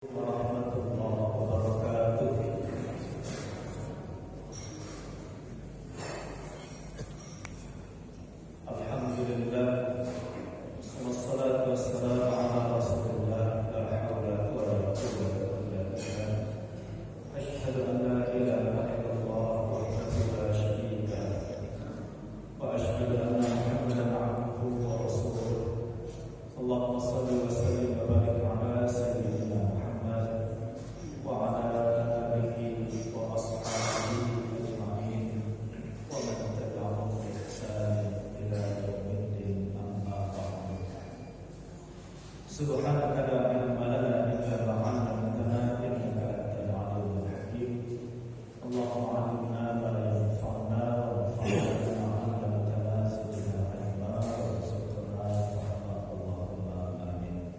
Warahmatullahi wabarakatuh. Alhamdulillah, wassalatu wassalamu ala Rasulillah, la haula wala quwwata illa billah. Asyhadu an la ilaha illallah wahdahu la syarika lah, wa asyhadu anna Muhammadan abduhu wa rasuluh. Allahumma shalli wa sallim wa barik ala sayyidina Muhammad wa ala alihi wa ashabihi ajma'in wa man tabi'ahum bi ihsan ila yaumiddin, amma ba'du. Subhanaka la ilma lana illa ma 'allamtana innaka antal 'alimul hakim. Allahumma 'allimna ma yanfa'una wanfa'na bima 'allamtana, zidna 'ilma warzuqna fahma. Allahumma amin.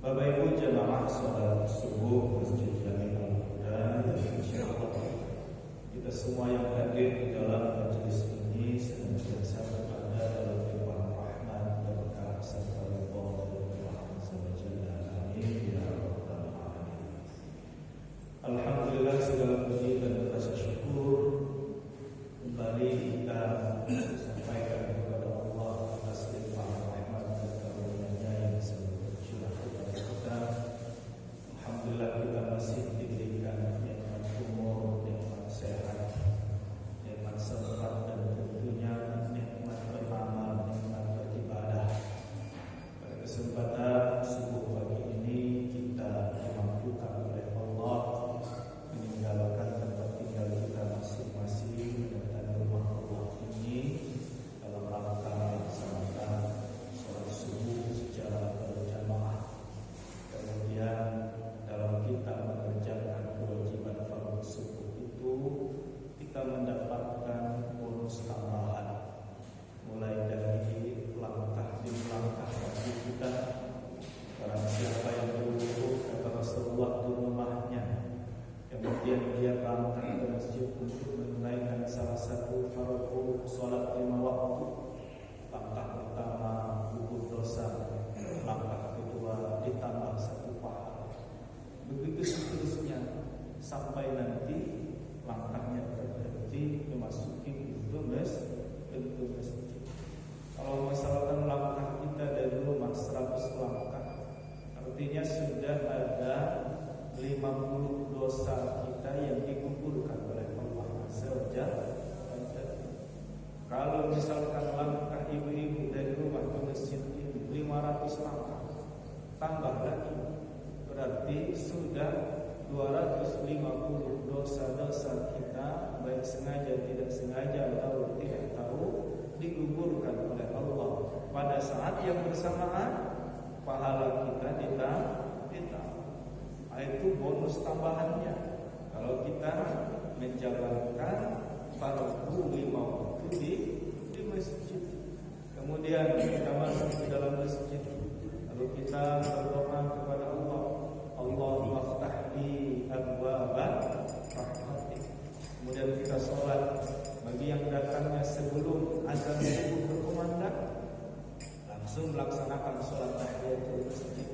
Bapak Ibu jamaah salat subuh Masjid Jami'ul Huda, insyaallah kita semua yang hadir di dalam majelis ini senantiasa berada dalam limpahan rahmat, berkah serta ridha dari Allah Azza wa Jalla. Amin ya rabbal alamin. Alhamdulillah, segala puji dan rasa syukur kembali kita sampaikan kepada Allah atas limpahan rahmat dan karunia-Nya yang selalu tercurah kepada kita. Alhamdulillah, kita masih diberikan nikmat umur, nikmat sehat, nikmat sempat, dan tentunya nikmat beramal, nikmat beribadah. Pada kesempatan subuh pagi ini kita dimampukan oleh Allah meninggalkan tempat tinggal kita masing-masing, mendatangi rumah Allah ini dalam rangka melaksanakan sholat subuh secara berjamaah. Kemudian dalam kita mengerjakan kewajiban fardu subuh itu, kita mendapatkan bonus tambahan, mulai dari langkah demi langkah kaki kita. Barang siapa yang dulu kata Rasulullah di rumahnya, kemudian dia berangkat ke masjid untuk menunaikan salah satu fardu sholat 5 waktu, langkah pertama gugur dosa, langkah kedua ditambah 1 pahala, begitu seterusnya sampai nanti langkahnya berhenti memasuki pintu masjid. Kalau misalkan langkah kita dari rumah 100 langkah, artinya sudah ada 50 dosa kita yang digugurkan oleh Allah Azza wa Jalla. Kalau misalkan langkah ibu-ibu dari rumah ke masjid ini 500 langkah, tambah lagi, berarti sudah 250 dosa-dosa kita, baik sengaja tidak sengaja atau tidak tahu, digugurkan oleh Allah pada saat yang bersamaan pahala kita ditambah. Itu bonus tambahannya kalau kita menjalankan fardu 5 waktu di masjid. Kemudian kita masuk ke dalam masjid, lalu kita berdoa kepada Allah, Allahumma ftah li abwaban rahmatik. Kemudian kita sholat. Bagi yang datangnya sebelum azan subuh berkumandang, langsung melaksanakan sholat tahiyatul masjid.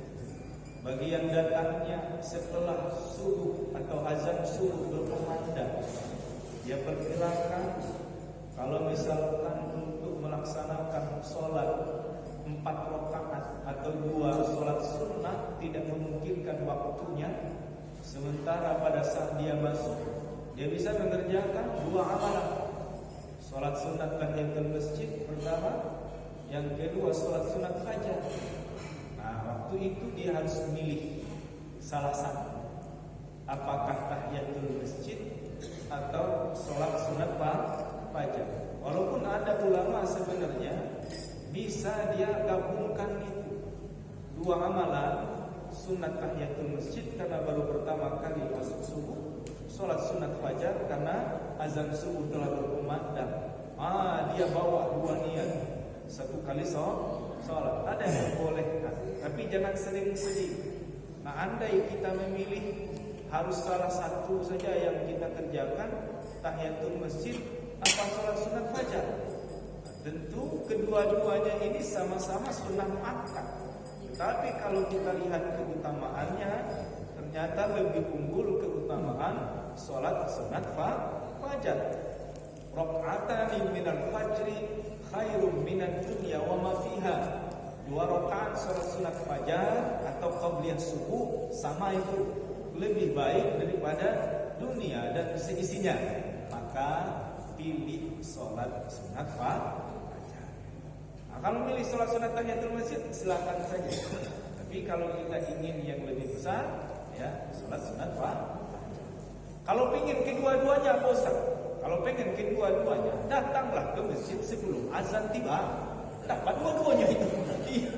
Bagi yang datangnya setelah subuh atau azan subuh berkumandang, dia perkirakan kalau misalkan untuk melaksanakan sholat 4 rakaat atau 2 sholat sunnah tidak memungkinkan waktunya, sementara pada saat dia masuk, dia bisa mengerjakan 2 amalan. Sholat sunat tahiyatul masjid pertama, yang kedua sholat sunat fajar. Nah, waktu itu dia harus memilih salah satu, apakah tahiyatul masjid atau sholat sunat fajar. Walaupun ada ulama sebenarnya bisa dia gabungkan itu 2 amalan, sunat tahiyatul masjid karena baru pertama kali masuk subuh, sholat sunat fajar karena azan subuh telah berkumandang. Dia bawa 2 niat, 1 kali sholat. Ada yang membolehkan, tapi jangan sering-sering. Nah, andai kita memilih harus salah satu saja yang kita kerjakan, tahiyatul masjid apa sholat sunat fajar, tentu kedua-duanya ini sama-sama sunnah muakkad. Tapi kalau kita lihat keutamaannya, ternyata lebih unggul keutamaan sholat sunat fajar. Rakaatan minal fajri khairum minad dunya wa ma fiha. 2 rakaat sholat sunat fajar atau qabliyah subuh sama itu lebih baik daripada dunia dan seisinya. Maka pilih sholat sunat fajar. Nah, kalau pilih sholat sunat tahiyatul masjid silakan saja. Tapi kalau kita ingin yang lebih besar, ya sholat sunat fajar. Kalau ingin kedua-duanya bosan. Kalau pengen kedua-duanya, datanglah ke masjid sebelum azan tiba. Dapat dua-duanya itu. Iya.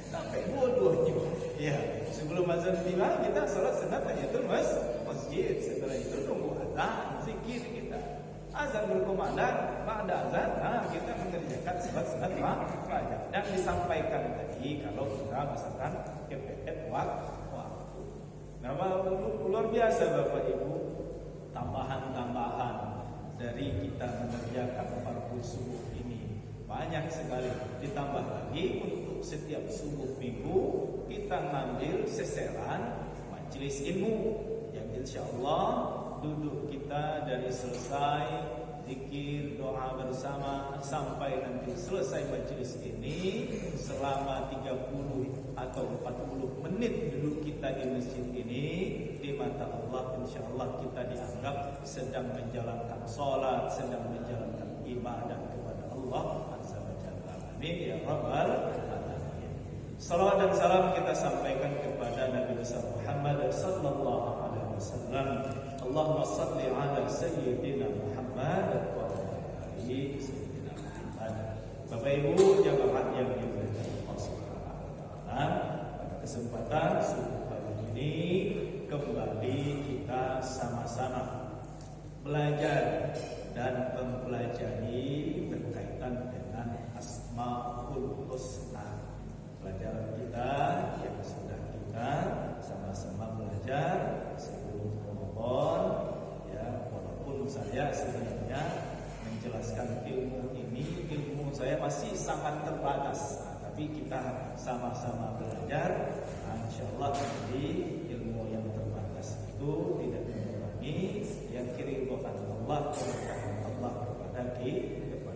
Sampai dua-duanya. Iya. Sebelum azan tiba kita sholat sunat tahiyatul masjid. Setelah itu tunggu azan, zikir kita. Azan berkumandang, pada azan, kita mengerjakan sholat sunat fajar. Dan disampaikan tadi kalau kita misalkan kepepet waktu. Nah, luar biasa Bapak Ibu, tambahan-tambahan dari kita mengerjakan fardu subuh ini banyak sekali. Ditambah lagi untuk setiap subuh minggu kita ngambil seseran majelis ilmu yang insya Allah duduk kita dari selesai zikir doa bersama sampai nanti selesai majelis ini selama 30 atau 40 menit duduk kita di masjid ini, di mata Allah insya Allah kita dianggap sedang menjalankan sholat, sedang menjalankan ibadah kepada Allah Azza wa Jalla. Amin ya Rabbal Alamin. Salawat dan salam kita sampaikan kepada Nabi besar Muhammad sallallahu alaihi wasallam. Allahumma salli ala sayyidina Muhammad wa ala alihi sayyidina Muhammad. Bapak Ibu jamaah yang dimuliakan Allah Subhanahu wa taala, pada kesempatan subuh hari ini kembali kita sama-sama belajar dan mempelajari berkaitan dengan Asmaul Husna. Pelajaran kita yang sudah kita sama-sama belajar sebelum Ramadan, ya walaupun saya sebenarnya menjelaskan ilmu ini, ilmu saya masih sangat terbatas, tapi kita sama-sama belajar. Insya Allah jadi ilmu yang terbatas itu tidak mengurangi yang keridhaan Allah kepada kita,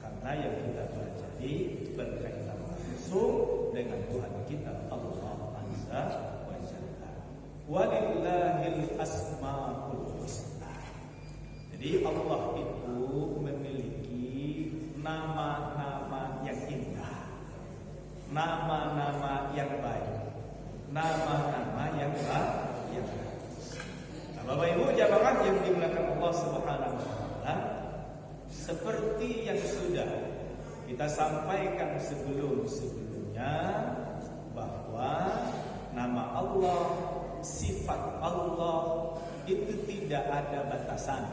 karena yang kita pelajari berkaitan langsung dengan Tuhan kita Allah Azza wa Jalla. Walillahil asmaul husna. Jadi Allah itu memiliki nama-nama yang indah, nama-nama yang baik, nama-nama yang baik. Nah, Bapak Ibu jamaah yang dimuliakan Allah Subhanahu wa taala, seperti yang sudah kita sampaikan sebelumnya bahwa nama Allah, sifat Allah itu tidak ada batasan.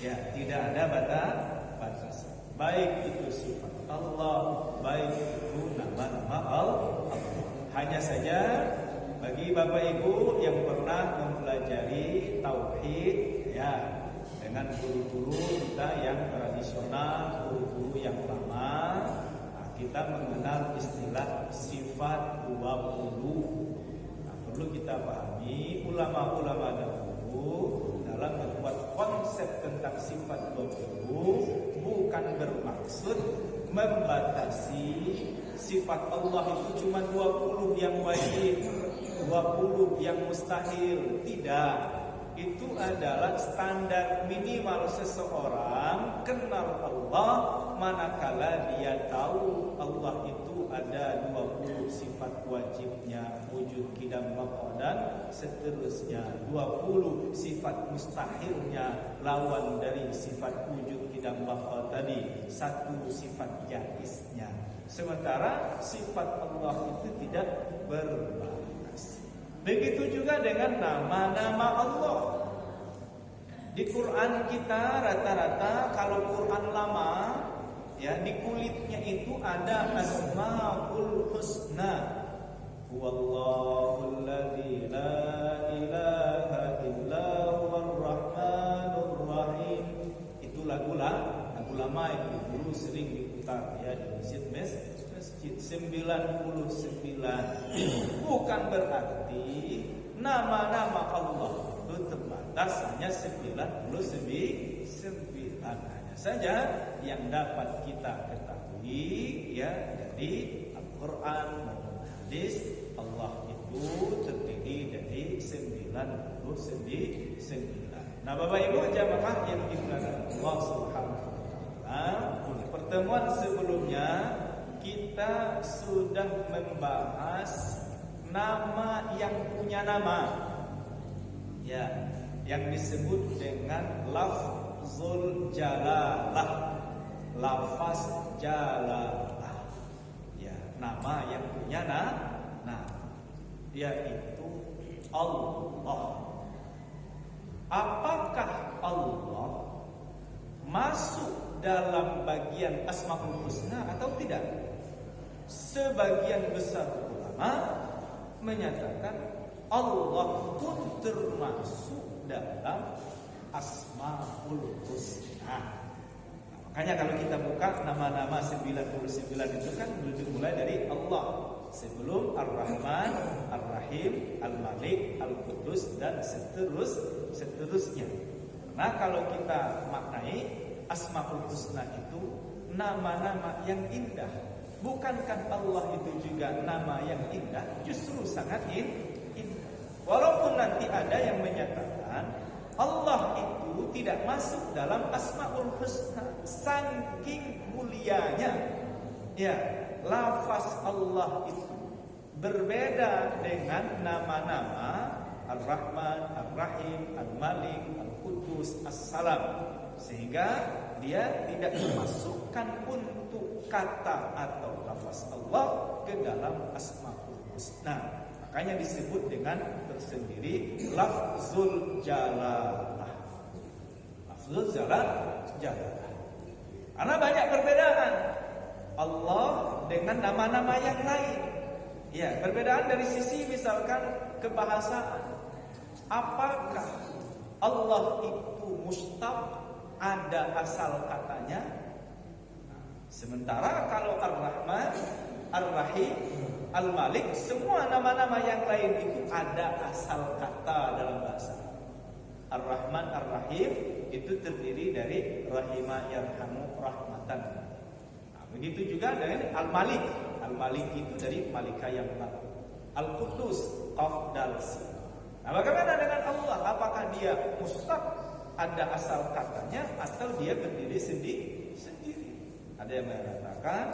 Ya, tidak ada batasan. Baik itu sifat Allah, baik itu nama-nama Allah. Hanya saja bagi Bapak Ibu yang pernah mempelajari tauhid, ya, dengan guru-guru kita yang tradisional, guru-guru yang lama, kita mengenal istilah sifat 20. Nah, perlu kita pahami ulama-ulama dahulu dalam membuat konsep tentang sifat 20 bukan bermaksud membatasi sifat Allah itu cuma 20 yang wajib, 20 yang mustahil. Tidak. Itu adalah standar minimal seseorang kenal Allah manakala dia tahu Allah itu ada 20 sifat wajibnya, wujud, qidam, baqa dan seterusnya. 20 sifat mustahilnya, lawan dari sifat wujud, qidam, baqa tadi, satu sifat jaiznya. Sementara sifat Allah itu tidak berbatas. Begitu juga dengan nama-nama Allah. Di Quran kita rata-rata kalau Quran lama, ya di kulitnya itu ada Asmaul Husna. Huwallahul ladzi la ilaha illa huwar rahmanur rahim. Itu lagu lama itu dulu sering diputar ya di masjid. Bukan berarti nama-nama Allah itu terbatas hanya 99. Hanya saja yang dapat kita ketahui ya dari Al-Quran maupun hadis, Allah itu terdiri dari 99. Nah, Bapak Ibu jamaah yang dimuliakan Allah Subhanahu wa taala, pertemuan sebelumnya kita sudah membahas nama yang punya nama, ya, yang disebut dengan lafzul jalalah, lafaz jalalah, ya, nama yang punya nama, yaitu Allah. Apakah Allah masuk dalam bagian Asmaul Husna atau tidak? Sebagian besar ulama menyatakan Allah pun termasuk dalam Asmaul Husna. Makanya kalau kita buka nama-nama 99 itu kan dimulai dari Allah. Sebelum Ar-Rahman, Ar-Rahim, Al-Malik, Al-Qudus dan seterusnya. Nah, kalau kita maknai Asmaul Husna itu nama-nama yang indah. Bukankah Allah itu juga nama yang indah? Justru sangat indah. Walaupun nanti ada yang menyatakan Allah itu tidak masuk dalam Asmaul Husna saking mulianya. Ya, lafaz Allah itu berbeda dengan nama-nama Ar-Rahman, Ar-Rahim, Al-Malik, Al-Qudus, As-Salam, sehingga dia tidak dimasukkan untuk kata atau lafaz Allah ke dalam Asmaul Husna. Makanya disebut dengan tersendiri lafzul jalalah. Lafzul jalalah. Karena banyak perbedaan Allah dengan nama-nama yang lain. Ya, perbedaan dari sisi misalkan kebahasaan. Apakah Allah itu mustaq, ada asal katanya? Sementara kalau Ar-Rahman, Ar-Rahim, Al-Malik, semua nama-nama yang lain itu ada asal kata dalam bahasa. Ar-Rahman, Ar-Rahim itu terdiri dari rahimah yarhamu rahmatan. Begitu juga dengan Al-Malik. Al-Malik itu dari Malika yang baru. Al-Qudus, Qaf dal Sin. Nah, bagaimana dengan Allah? Apakah dia mustaq, ada asal katanya, atau dia berdiri sendiri? Ada yang mengatakan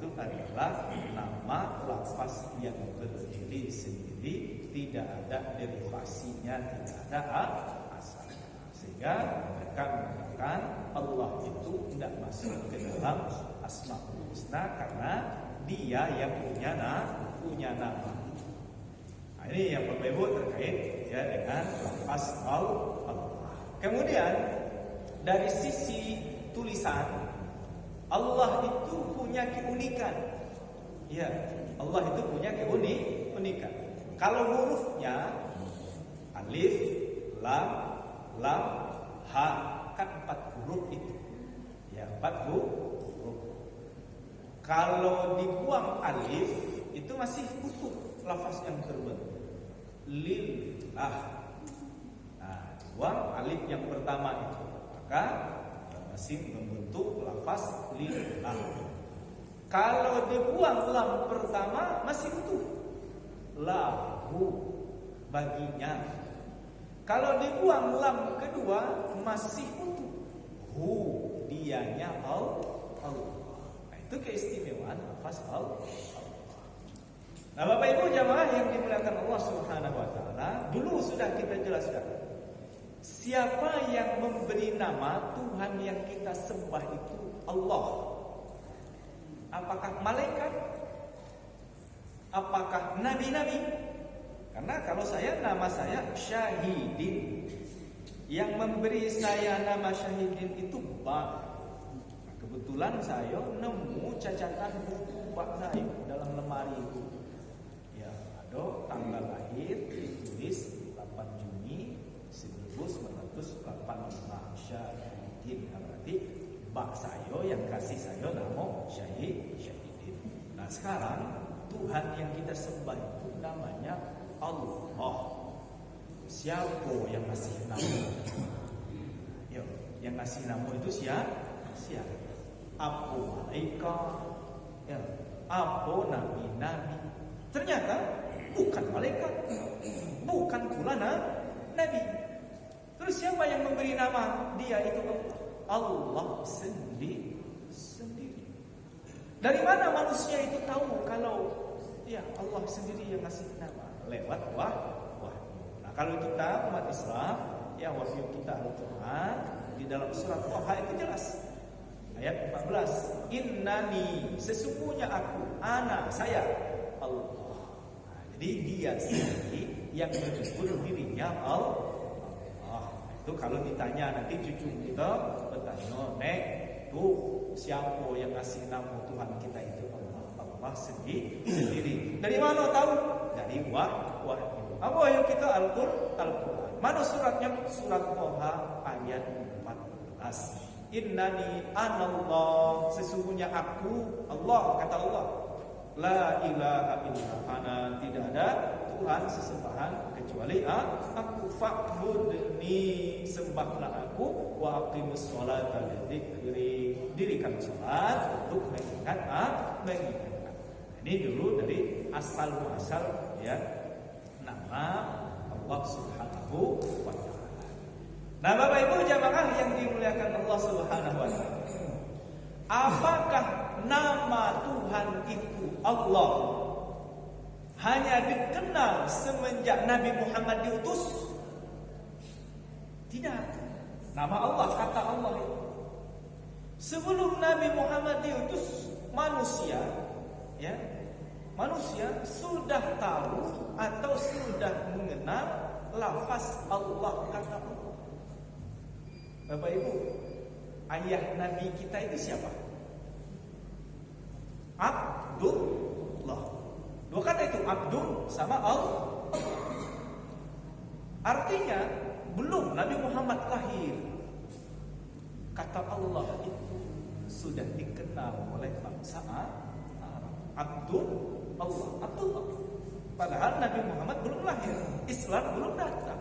itu adalah nama lafaz yang berdiri sendiri, tidak ada derivasinya, tidak ada asalnya. Sehingga mereka mengatakan Allah itu tidak masuk ke dalam Asmaul Husna karena dia yang punya nama. Nah, ini yang berbeda terkait ya dengan lafaz Allah. Kemudian dari sisi tulisan, Allah itu punya keunikan. Ya, Allah itu punya keunikan. Kalau hurufnya alif, lam, ha, kan 4 huruf itu. Ya, 4 huruf. Kalau dibuang alif itu masih utuh lafaz yang terbentuk. Lillah. Nah, buang alif yang pertama itu, maka masih membentuk lafaz lillah. Kalau dibuang lam pertama masih utuh. Lahu, baginya. Kalau dibuang lam kedua masih utuh. Hu, dianya Allah. Itu keistimewaan lafaz Allah. Nah, Bapak Ibu jamaah yang dimuliakan Allah Subhanahu wa taala, dulu sudah kita jelaskan. Siapa yang memberi nama Tuhan yang kita sembah itu Allah? Apakah malaikat? Apakah nabi-nabi? Karena kalau nama saya Syahidin. Yang memberi saya nama Syahidin itu Ba. Kebetulan saya nemu cacatan buku Pak saya dalam lemari itu. Ya, ada tanggal lahir ditulis 8 Juni 1985 Syahidin. Berarti Pak saya yang kasih saya nama Syahidin. Nah, sekarang Tuhan yang kita sembah itu namanya Allah. Siapa yang ngasih nama? Yo, yang ngasih nama itu siapa? Apa malaikat? Ya, apa nabi-nabi? Ternyata bukan malaikat, bukan pula nabi. Terus siapa yang memberi nama dia itu? Allah sendiri. Dari mana manusia itu tahu kalau ya Allah sendiri yang ngasih nama? Lewat wahyu. Nah, kalau kita umat Islam, ya wahyu kita Al-Quran di dalam surat Thaha itu jelas. Ayat 14, Innani, sesungguhnya aku, saya, Allah. Nah, jadi dia sendiri yang menyebut dirinya Allah. Itu kalau ditanya nanti cucu kita bertanya, Nek, tuh siapa yang ngasih nama Tuhan kita itu? Allah sendiri. Dari mana tahu? Dari wahyu. Apa wahyu kita? Al-Quran. Mana suratnya? Surat Thaha ayat 14. Innani anallah, sesungguhnya aku Allah, kata Allah. La ilaha illa ana, tidak ada Tuhan sesembahan kecuali aku. Fa'budni, sembahlah aku. Wa aqimus sholata lidzikri, dirikan salat untuk mengingat. Ini dulu dari asal muasal ya nama Allah Subhanahu wa ta'ala. Nah, Bapak Ibu jamaah yang dimuliakan Allah Subhanahu wa ta'ala, apakah nama Tuhan itu Allah hanya dikenal semenjak Nabi Muhammad diutus? Tidak. Nama Allah, kata Allah itu, sebelum Nabi Muhammad diutus, manusia sudah tahu atau sudah mengenal lafaz Allah, kata Allah. Bapak Ibu, ayah Nabi kita itu siapa? Abdullah. Dua kata itu, Abdul sama Allah. Artinya belum Nabi Muhammad lahir, kata Allah itu sudah dikenal oleh bangsa Arab. Abdullah. Padahal Nabi Muhammad belum lahir, Islam belum datang.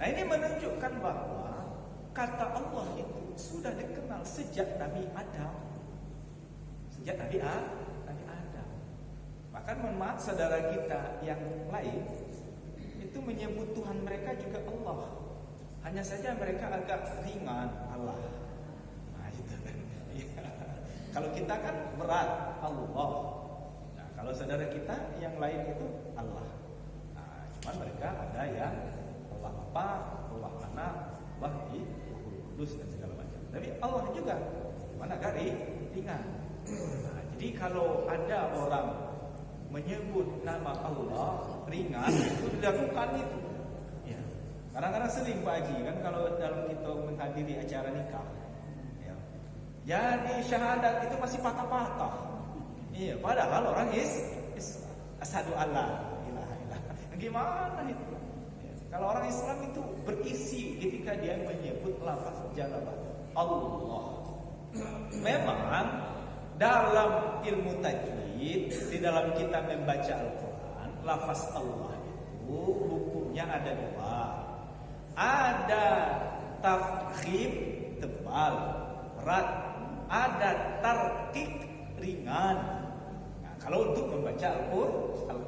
Nah, ini menunjukkan bahwa kata Allah itu sudah dikenal sejak Nabi Adam. Bahkan mohon maaf, saudara kita yang lain itu menyebut Tuhan mereka juga Allah. Hanya saja mereka agak ringan, Allah. Nah, itu kan. Kalau kita kan berat, Allah. Nah, kalau saudara kita yang lain itu Allah. Nah, cuman mereka ada yang Allah Bapa, Allah Anak, Allah Kudus dan segala macam. Tapi Allah juga mana gari ringan. Nah, jadi kalau ada orang menyebut nama Allah ringan, itu dilakukan itu. Ya. Kadang-kadang sering Pak Haji kan kalau dalam kita menghadiri acara nikah. Ya. Jadi syahadat itu masih patah-patah. Iya, padahal orang asyhadu alla ilaha illallah. Gimana itu? Ya. Kalau orang Islam itu berisi ketika dia menyebut lafaz jalabah Allah. Memang dalam ilmu tajwid, di dalam kita membaca Al-Quran, lafaz Allah itu hukumnya ada dua. Ada tafkhim, tebal, berat. Ada tarqiq, ringan. Nah, kalau untuk membaca Al-Quran,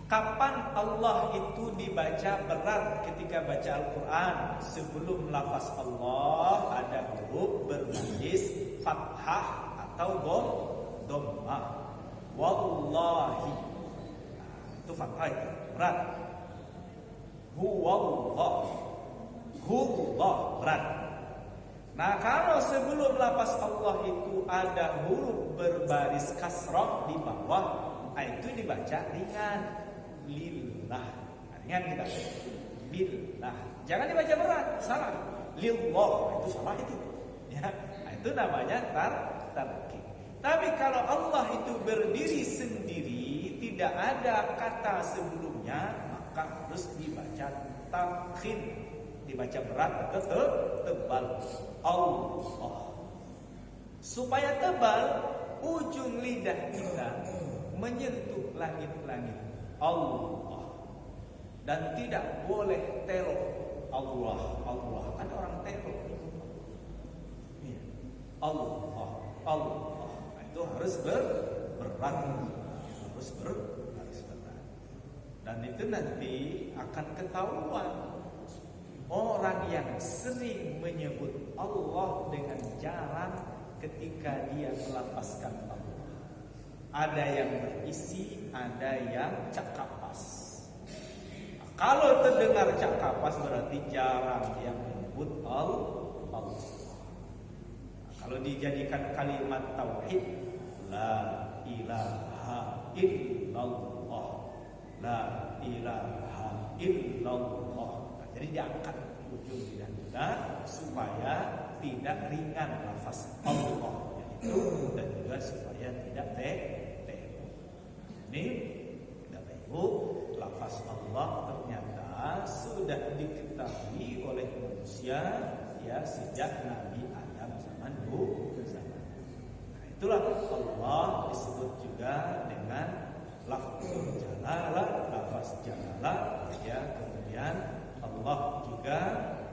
kapan Allah itu dibaca berat ketika baca Al-Quran? Sebelum lafaz Allah ada huruf berbaris fathah atau dhammah. Wallahi, itu fathah itu berat. Huwallah, berat. Nah, kalau sebelum lafaz Allah itu ada huruf berbaris kasrah di bawah, itu dibaca ringan. Lillah, ringan kita. Lillah, jangan dibaca berat, salah. Lillah, itu salah itu. Ya, itu namanya tarqiq. Tapi kalau Allah itu berdiri sendiri, tidak ada kata sebelumnya, maka harus dibaca tafkhim, dibaca berat atau tebal. Allah. Supaya tebal, ujung lidah kita menyentuh langit-langit Allah, dan tidak boleh teror Allah. Ada orang teror Allah. Nah, itu harus berat. Dan itu nanti akan ketahuan orang yang sering menyebut Allah dengan jarang ketika dia melafazkan Allah. Ada yang berisi, ada yang cakapas. Nah, kalau terdengar cakapas berarti jarang yang menyebut Allah. Nah, kalau dijadikan kalimat tauhid, la ilaha illallah, la ilaha illallah. Nah, jadi diangkat ujung lidah kita supaya tidak ringan lafaz Allah itu, dan juga supaya tidak ini Bapak Ibu, lafaz Allah ternyata sudah diketahui oleh manusia ya sejak Nabi Adam zaman dulu. Nah, itulah Allah disebut juga dengan lafzul jalalah, lafaz jalalah ya. Kemudian Allah juga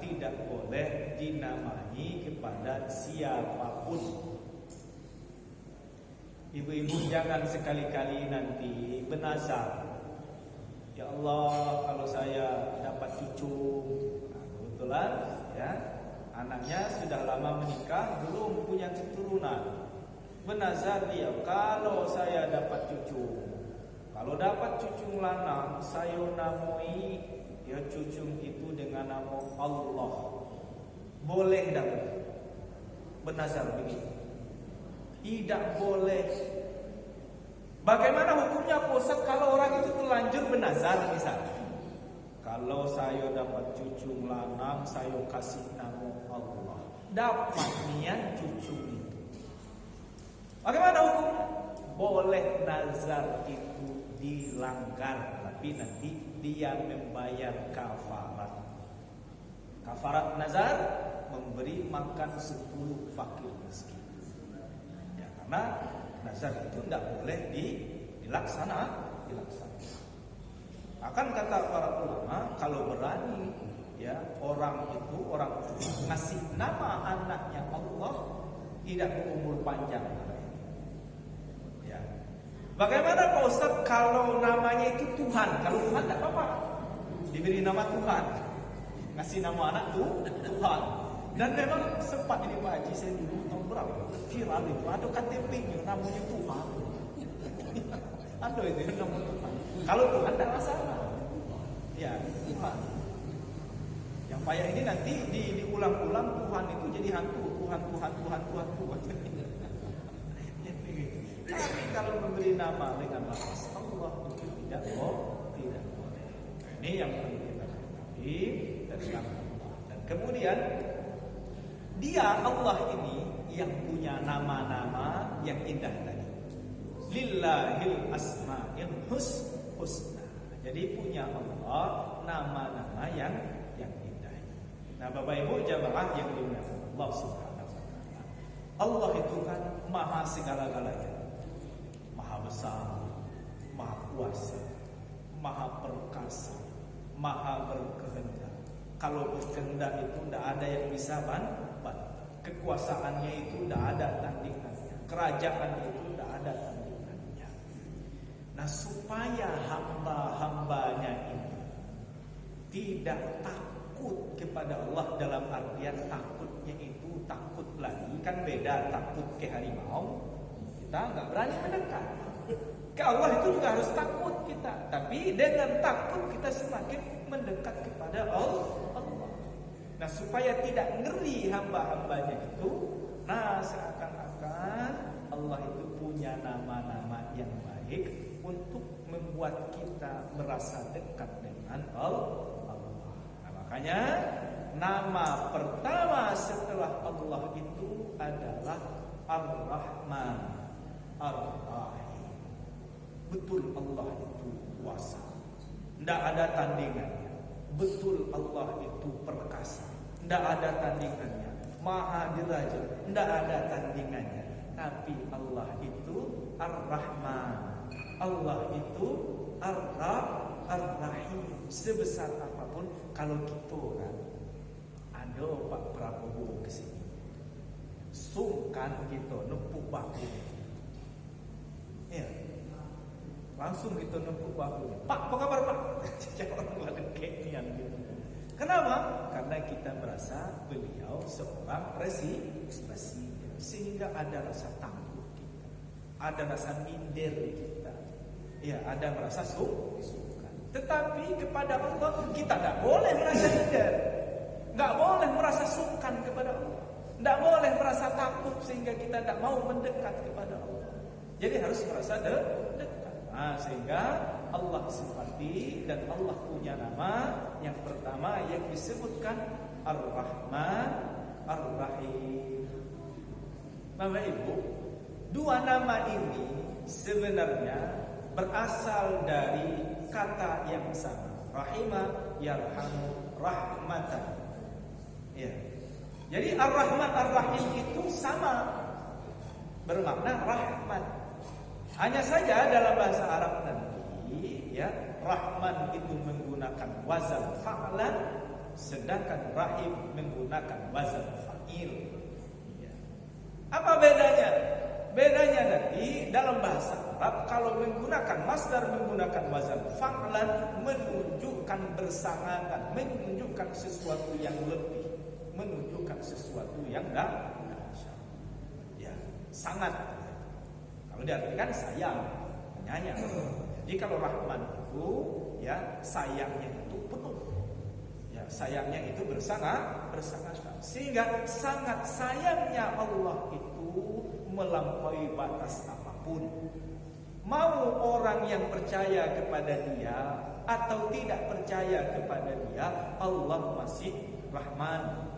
tidak boleh dinamai kepada siapapun. Ibu-ibu jangan sekali-kali nanti bernazar, ya Allah kalau saya dapat cucu, nah, kebetulan ya anaknya sudah lama menikah belum punya keturunan, bernazar dia kalau saya dapat cucu, kalau dapat cucu lanang saya namai ya cucu itu dengan nama Allah. Boleh tak bernazar begitu? Tidak boleh. Bagaimana hukumnya Pak Ustaz kalau orang itu terlanjur bernazar misalnya? Kalau saya dapat cucu lanang, saya kasih nama Allah. Dapat niat cucu itu. Bagaimana hukumnya? Boleh nazar itu dilanggar, tapi nanti dia membayar kafarat. Kafarat nazar memberi makan 10 fakir miskin. Ya, karena nazar itu tidak boleh dilaksanakan. Akan kata para ulama, kalau berani ya orang ngasih nama anaknya Allah, tidak berumur panjang. Ya. Bagaimana Pak Ustaz kalau namanya itu Tuhan? Kalau Tuhan tidak apa-apa, diberi nama Tuhan, ngasih nama anak tuh Tuhan. Dan memang sempat ini Pak Haji, saya dulu tahun berapa viral itu, ada KTP-nya namanya Tuhan. Ada itu nama Tuhan. Kalau Tuhan tidak masalah. Ya Tuhan. Yang payah ini nanti diulang-ulang Tuhan itu jadi hantu. Tuhan. Tapi kalau memberi nama dengan lafaz Allah itu tidak boleh. Ini yang perlu kita ketahui tentang Allah. Dan kemudian dia Allah ini yang punya nama-nama yang indah tadi. Lillahil asma'il husna. Jadi punya Allah nama-nama yang indah. Nah, Bapak Ibu jamaah yang dimuliakan Allah Subhanahu wa taala. Allah itu kan maha segala-galanya. Maha besar, maha kuasa, maha perkasa, maha berkehendak. Kalau berkehendak itu tidak ada yang bisa bantah. Kekuasaannya itu tidak ada tandingannya. Kerajaannya itu tidak ada tandingannya. Nah, supaya hamba-hambanya ini tidak takut kepada Allah, dalam artian takutnya itu takut lagi, kan beda takut ke harimau. Kita nggak berani mendekat. Ke Allah itu juga harus takut kita. Tapi dengan takut kita semakin mendekat kepada Allah. Nah, supaya tidak ngeri hamba-hambanya itu, nah seakan-akan Allah itu punya nama-nama yang baik untuk membuat kita merasa dekat dengan Allah. Nah, makanya nama pertama setelah Allah itu adalah Ar-Rahman, Ar-Rahim. Betul Allah itu kuasa, tidak ada tandingannya. Betul Allah itu perkasa, tidak ada tandingannya. Maha derajat, tidak ada tandingannya. tapi Allah itu Ar-Rahman, Allah itu Ar-Rahim. Sebesar apapun, kalau kita kan ada Pak Prabowo kesini, sungkan kita nepuk bahu, ya, langsung kita nepuk bahu. Pak, apa kabar Pak? Orang lagi kekinian gitu. Kenapa? Karena kita merasa beliau seorang presiden, sehingga ada rasa takut kita, ada rasa minder kita, ya, ada merasa sungkan. Tetapi kepada Allah kita tidak boleh merasa minder, tidak boleh merasa sungkan kepada Allah, tidak boleh merasa takut sehingga kita tidak mau mendekat kepada Allah. Jadi harus merasa dekat. Nah, sehingga Allah sifati dan Allah punya nama yang pertama yang disebutkan Ar-Rahman, Ar-Rahim. Bapak Ibu, dua nama ini sebenarnya berasal dari kata yang sama. Rahimah yarhamu rahmatan. Ya. Jadi Ar-Rahman Ar-Rahim itu sama, bermakna rahmat. Hanya saja dalam bahasa Arab nanti, ya, Rahman itu menggunakan wazan fa'lan, sedangkan Rahim menggunakan wazan fa'il. Ya. Apa bedanya? Bedanya nanti dalam bahasa Arab, kalau menggunakan masdar menggunakan wazan fa'lan, menunjukkan bersangakan, menunjukkan sesuatu yang lebih, menunjukkan sesuatu yang dahsyat. Ya, sangat. Kalau diartikan sayang, penyayang. Jadi kalau Rahman itu, ya, sayangnya itu penuh, ya, sayangnya itu bersangat, sehingga sangat sayangnya Allah itu melampaui batas apapun. Mau orang yang percaya kepada Dia atau tidak percaya kepada Dia, Allah masih Rahman.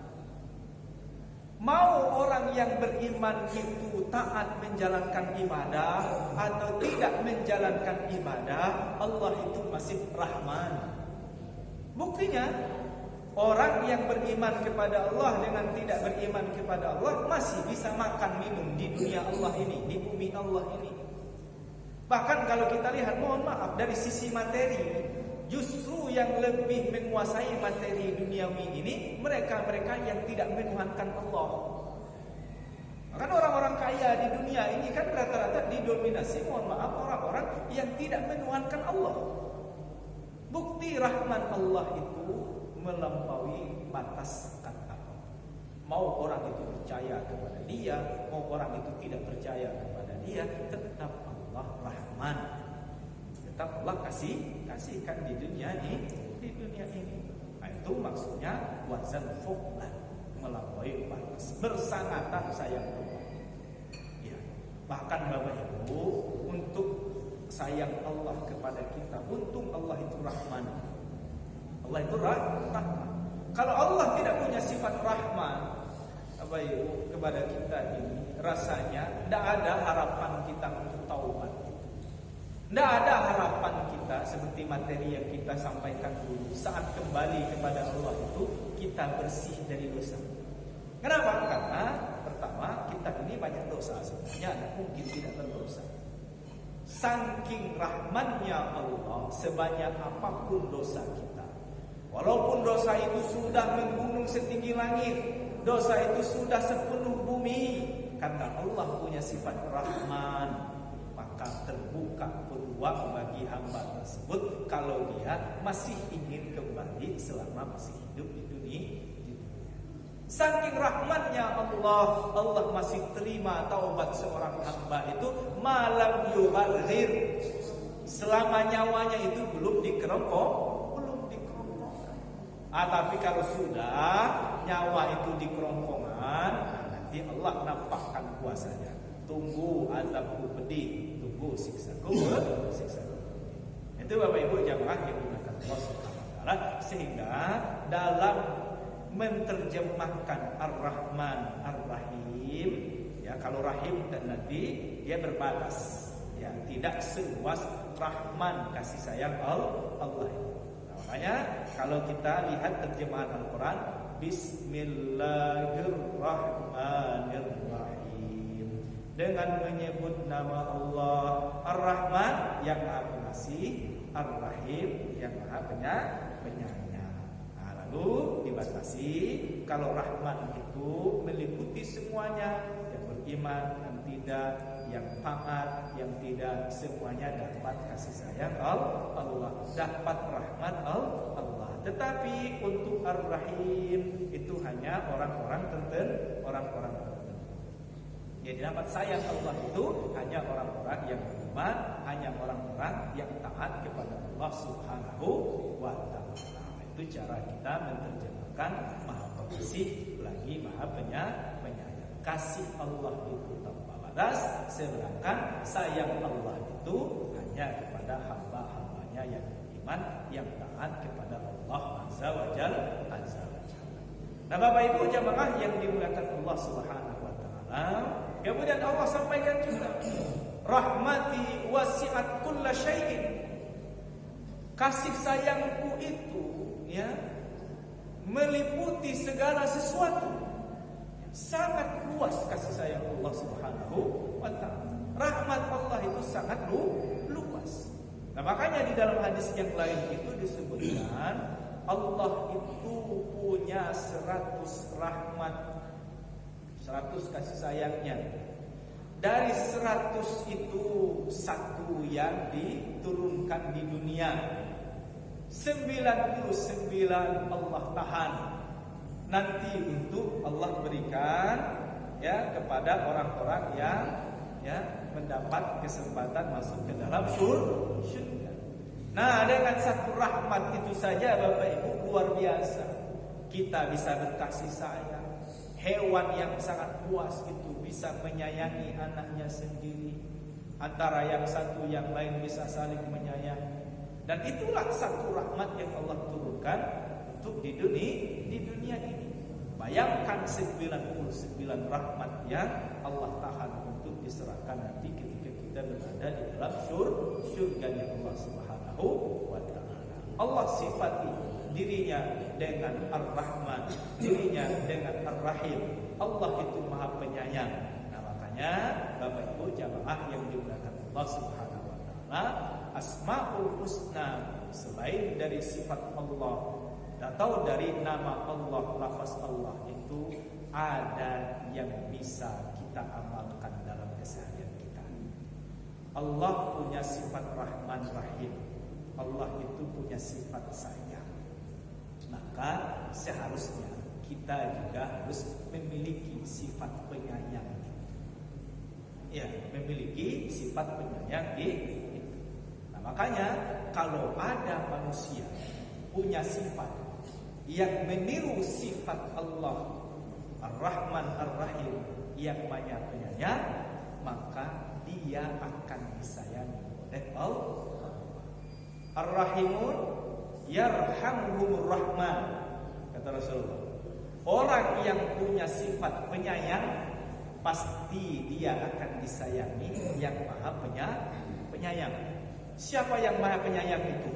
Mau orang yang beriman itu taat menjalankan ibadah atau tidak menjalankan ibadah, Allah itu masih Rahman. Buktinya, orang yang beriman kepada Allah dengan tidak beriman kepada Allah masih bisa makan minum di dunia Allah ini, di bumi Allah ini. Bahkan kalau kita lihat, mohon maaf, dari sisi materi, justru yang lebih menguasai materi duniawi ini mereka-mereka yang tidak menuhankan Allah. Kan orang-orang kaya di dunia ini kan rata-rata didominasi, mohon maaf, orang-orang yang tidak menuhankan Allah. Bukti Rahman Allah itu melampaui batas kata. Mau orang itu percaya kepada Dia, mau orang itu tidak percaya kepada Dia, tetap Allah Rahman. Tetap Allah kasihkan di dunia ini. Nah, itu maksudnya wazan fuqlan, melampaui batas, bersangatan sayang Allah. Ya. Bahkan Bapak Ibu, untuk sayang Allah kepada kita, untung Allah itu Rahman. Allah itu Rahman. Kalau Allah tidak punya sifat Rahman, Bapak Ibu, kepada kita ini, rasanya tidak ada harapan kita untuk taubat. Tidak ada harapan kita seperti materi yang kita sampaikan dulu. Saat kembali kepada Allah itu kita bersih dari dosa. Kenapa? Karena pertama, kita ini banyak dosa sebenarnya, mungkin tidak berdosa. Saking rahmannya Allah, sebanyak apapun dosa kita, walaupun dosa itu sudah menggunung setinggi langit, dosa itu sudah sepenuh bumi, karena Allah punya sifat Rahman, maka terbuka peluang bagi hamba tersebut kalau dia masih ingin kembali selama masih hidup di dunia. Saking rahmatnya Allah, Allah masih terima taubat seorang hamba itu malam yugharghir, selama nyawanya itu belum dikerongkongkan. Tapi kalau sudah nyawa itu di kerongkongan, nanti Allah nampakkan kuasanya. Tunggu azabku pedih, tunggu siksaku. Itu Bapak Ibu jamaah yang dimuliakan Allah Subhanahu wa taala, sehingga dalam menerjemahkan Ar-Rahman Ar-Rahim, ya, kalau Rahim dan nanti dia berbatas, ya, tidak seluas Rahman kasih sayang Allah. Nah, makanya kalau kita lihat terjemahan Al-Quran, Bismillahirrahmanirrahim, dengan menyebut nama Allah Ar-Rahman yang Maha Pengasih, Ar-Rahim yang Maha Penyayang. Nah, lalu dibatasi kalau Rahman itu meliputi semuanya, yang beriman, yang tidak, yang taat, yang tidak, semuanya dapat kasih sayang Allah, dapat rahmat Allah. Tetapi untuk Ar-Rahim itu hanya orang-orang tertentu. Jadi dapat sayang Allah itu hanya orang-orang yang beriman, hanya orang-orang yang taat kepada Allah Subhanahu wa Ta'ala. Itu cara kita menerjemahkan Maha Pengasih lagi Maha Penyayang. Kasih Allah itu tanpa batas, sedangkan sayang Allah itu hanya kepada hamba-hambanya yang beriman, yang taat kepada Allah Azza wa Jalla. Nah, Bapak Ibu jamaah yang dimuliakan Allah Subhanahu wa Ta'ala, kemudian Allah sampaikan juga, rahmati wasi'at kulla syai'in. Kasih sayangku itu ya meliputi segala sesuatu. Sangat luas kasih sayang Allah Subhanahu wa Ta'ala. Rahmat Allah itu sangat luas. Nah, makanya di dalam hadis yang lain itu disebutkan Allah itu punya 100 rahmat, 100 kasih sayangnya. Dari 100 itu satu yang diturunkan di dunia, 99 Allah tahan nanti untuk Allah berikan ya kepada orang-orang yang ya mendapat kesempatan masuk ke dalam surga. Nah, dengan satu rahmat itu saja Bapak Ibu luar biasa. Kita bisa berkasih sayang. Hewan yang sangat puas itu bisa menyayangi anaknya sendiri. Antara yang satu yang lain bisa saling menyayangi. Dan itulah satu rahmat yang Allah turunkan untuk di dunia ini. Bayangkan 99 rahmat yang Allah tahan untuk diserahkan nanti ketika kita berada di dalam surga Allah Subhanahu wa Ta'ala. Allah sifati dirinya dengan Ar-Rahman, dirinya dengan Ar-Rahim. Allah itu Maha Penyayang. Nah, makanya Bapak Ibu jamaah yang dimuliakan Allah Subhanahu wa Ta'ala, Asmaul Husna selain dari sifat Allah atau dari nama Allah, lafaz Allah itu ada yang bisa kita amalkan dalam keseharian kita. Allah punya sifat Rahman Rahim. Allah itu punya sifat sayang. Maka seharusnya kita juga harus memiliki sifat penyayang. Ya, memiliki sifat penyayang itu. Nah, makanya kalau ada manusia punya sifat yang meniru sifat Allah Ar-Rahman Ar-Rahim yang banyak penyayang, maka dia akan disayangi oleh Allah. Ar-Rahimun yarhamuhumur Rahman, kata Rasulullah. Orang yang punya sifat penyayang pasti dia akan disayangi yang Maha Penyayang. Siapa yang Maha Penyayang itu?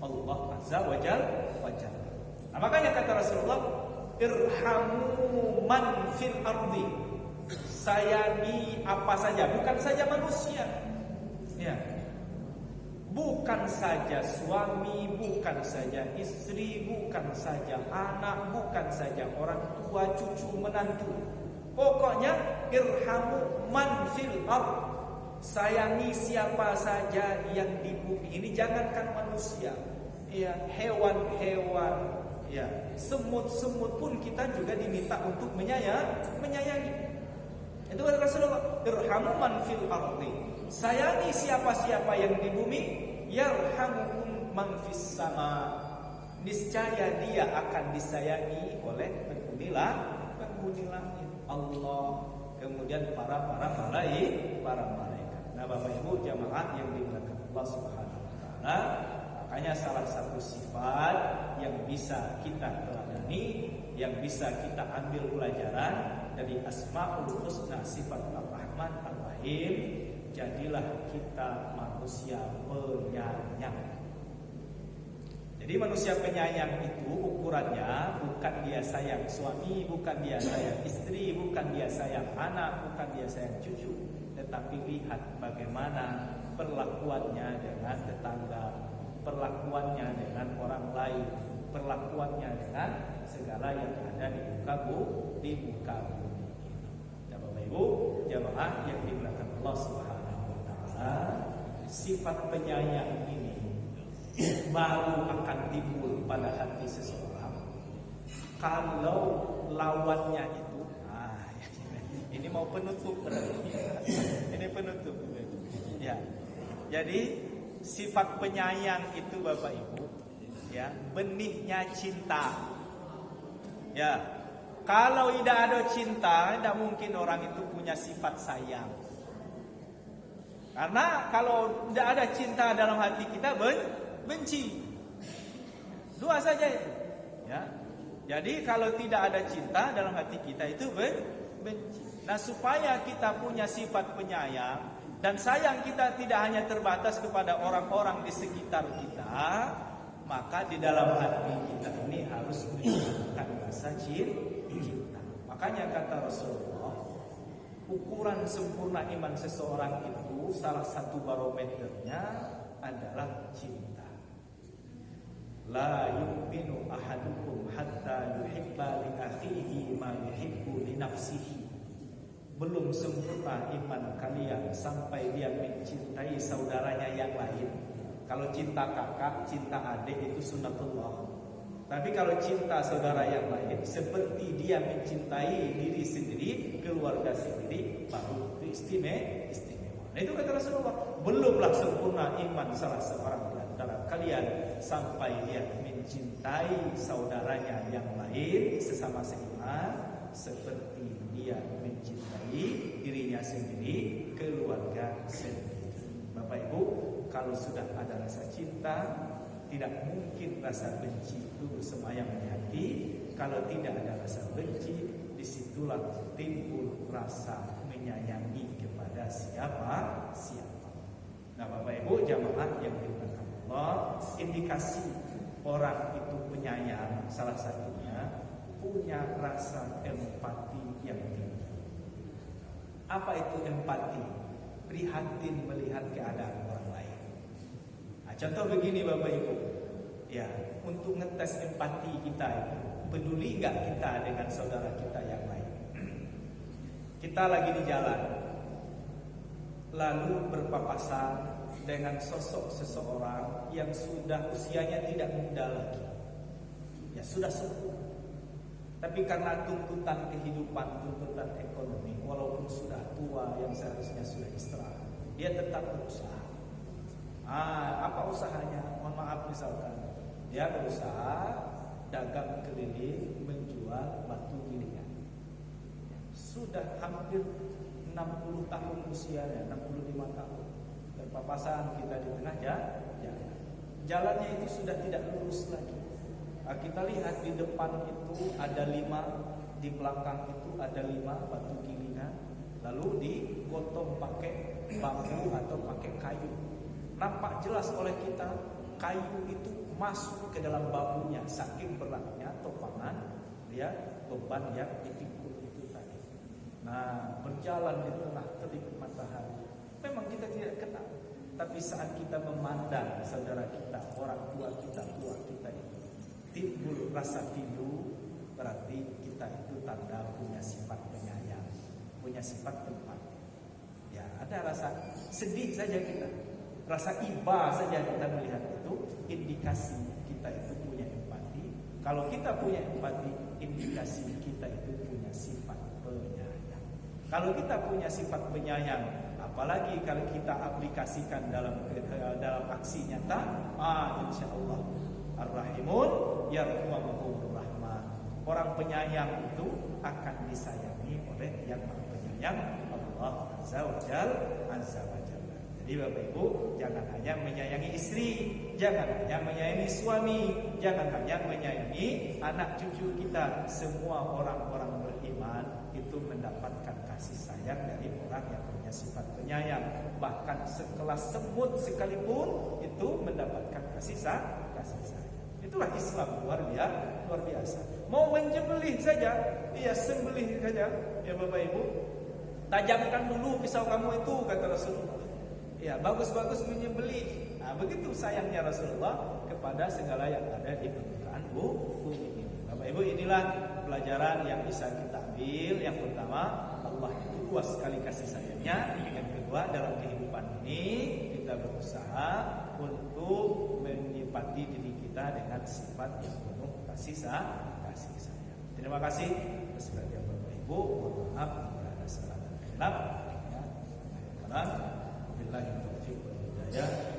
Allah Azza wa Jalla. Nah, makanya kata Rasulullah, irhamu man fil ardi. Sayangi apa saja, bukan saja manusia. Ya. Bukan saja suami, bukan saja istri, bukan saja anak, bukan saja orang tua, cucu, menantu. Pokoknya irhamu man fil ard. Sayangi siapa saja yang di bumi ini, jangankan manusia. Ya, hewan-hewan, ya, semut-semut pun kita juga diminta untuk menyayangi. Itu kata Rasulullah, irhamu man fil ardi. Sayangi siapa-siapa yang di bumi, yarhamukum man fis sama. Niscaya dia akan disayangi oleh penghuni langit, Allah, kemudian para malaikat. Nah, Bapak Ibu jamaah yang dimuliakan Allah Subhanahu wa Ta'ala, makanya salah satu sifat yang bisa kita teladani, yang bisa kita ambil pelajaran dari Asmaul Husna, sifat Ar-Rahman Ar-Rahim, jadilah kita manusia penyayang. Jadi manusia penyayang itu ukurannya bukan dia sayang suami, bukan dia sayang istri, bukan dia sayang anak, bukan dia sayang cucu. tetapi lihat bagaimana perlakuannya dengan tetangga, perlakuannya dengan orang lain, perlakuannya dengan segala yang ada di muka bumi. Ya Bapak Ibu, jamaah yang dimuliakan Allah Subhanahu wa taala, sifat penyayang ini baru akan timbul pada hati seseorang kalau lawannya itu ini mau penutup berarti. Ini penutup. Ya. Jadi sifat penyayang itu Bapak Ibu, ya, benihnya cinta. Ya. Kalau tidak ada cinta, tidak mungkin orang itu punya sifat sayang. Karena kalau tidak ada cinta dalam hati kita, benci. Dua saja itu. Ya. Jadi kalau tidak ada cinta dalam hati kita itu benci. Nah, supaya kita punya sifat penyayang dan sayang kita tidak hanya terbatas kepada orang-orang di sekitar kita, maka di dalam hati kita ini harus menunjukkan rasa cinta. Makanya kata Rasulullah, ukuran sempurna iman seseorang itu salah satu barometernya adalah cinta. La yu'minu ahadukum hatta yuhibba li akhihi ma yuhibbu li nafsihi. Belum sempurna iman kalian sampai dia mencintai saudaranya yang lain. Kalau cinta kakak, cinta adik itu sunnatullah. Tapi kalau cinta saudara yang lain, seperti dia mencintai diri sendiri, keluarga sendiri, baru itu istimewa. Nah itu kata Rasulullah, belumlah sempurna iman salah seorang di antara kalian sampai dia mencintai saudaranya yang lain sesama seiman, seperti dia mencintai dirinya sendiri, keluarga sendiri. Bapak Ibu, kalau sudah ada rasa cinta, tidak mungkin rasa benci itu bersemayam di hati. Kalau tidak ada rasa benci, disitulah timbul rasa menyayangi kepada siapa. Nah Bapak Ibu jamaah yang dimuliakan Allah, indikasi orang itu penyayang salah satunya punya rasa empati yang tinggi. Apa itu empati? Prihatin melihat keadaan orang lain. Nah, contoh begini Bapak Ibu, ya, untuk ngetes empati kita itu, peduli nggak kita dengan saudara kita yang lain? Kita lagi di jalan, lalu berpapasan dengan sosok seseorang yang sudah usianya tidak muda lagi, ya sudah sepuh. Tapi karena tuntutan kehidupan, tuntutan ekonomi, walaupun sudah tua yang seharusnya sudah istirahat, dia tetap berusaha. Apa usahanya? Mohon maaf, misalkan dia berusaha dagang keliling menjual batu gilingan. Sudah hampir 60 tahun usianya, 65 tahun. Berpapasan kita di tengah jalannya itu sudah tidak lurus lagi. Kita lihat di depan itu ada 5, di belakang itu ada 5 batu gilingan, lalu digotong pakai bambu atau pakai kayu. Nampak jelas oleh kita kayu itu masuk ke dalam bambunya, saking beratnya topangan ya beban yang dipikul itu tadi. Nah, berjalan di tengah terik matahari. Memang kita tidak kenal, tapi saat kita memandang saudara kita, orang tua kita itu, timbul rasa pilu, berarti kita itu tanda punya sifat penyayang, punya sifat empati. Ya, ada rasa sedih saja kita, rasa iba saja kita melihat itu, indikasi kita itu punya empati. Kalau kita punya empati, indikasi kita itu punya sifat penyayang. Kalau kita punya sifat penyayang, apalagi kalau kita aplikasikan dalam aksi nyata, insya Allah Ar-Rahimun yarhamuhumur rahman. Orang penyayang itu akan disayangi oleh yang Maha Penyayang, Allah Azza wa Jalla. Jadi Bapak Ibu, jangan hanya menyayangi istri, jangan hanya menyayangi suami, jangan hanya menyayangi anak cucu kita. Semua orang-orang beriman itu mendapatkan kasih sayang dari orang yang punya sifat penyayang. Bahkan sekelas semut sekalipun itu mendapatkan kasih sayang. Itulah Islam luar biasa. Mau menyembelih saja, dia sembelih saja, ya Bapak Ibu. tajamkan dulu pisau kamu itu, kata Rasulullah. Ya, bagus-bagus menyembelih. Nah, begitu sayangnya Rasulullah kepada segala yang ada di permukaan bumi ini. Bapak Ibu, inilah pelajaran yang bisa kita ambil. Yang pertama, Allah itu luas sekali kasih sayangnya. Yang kedua, dalam kehidupan ini kita berusaha untuk menyifati diri kita dengan sifat yang penuh kasih sayang. Terima kasih atas perhatian Bapak Ibu. Mohon maaf jika ada salah dan khilaf. Wabillahi taufiq wal hidayah.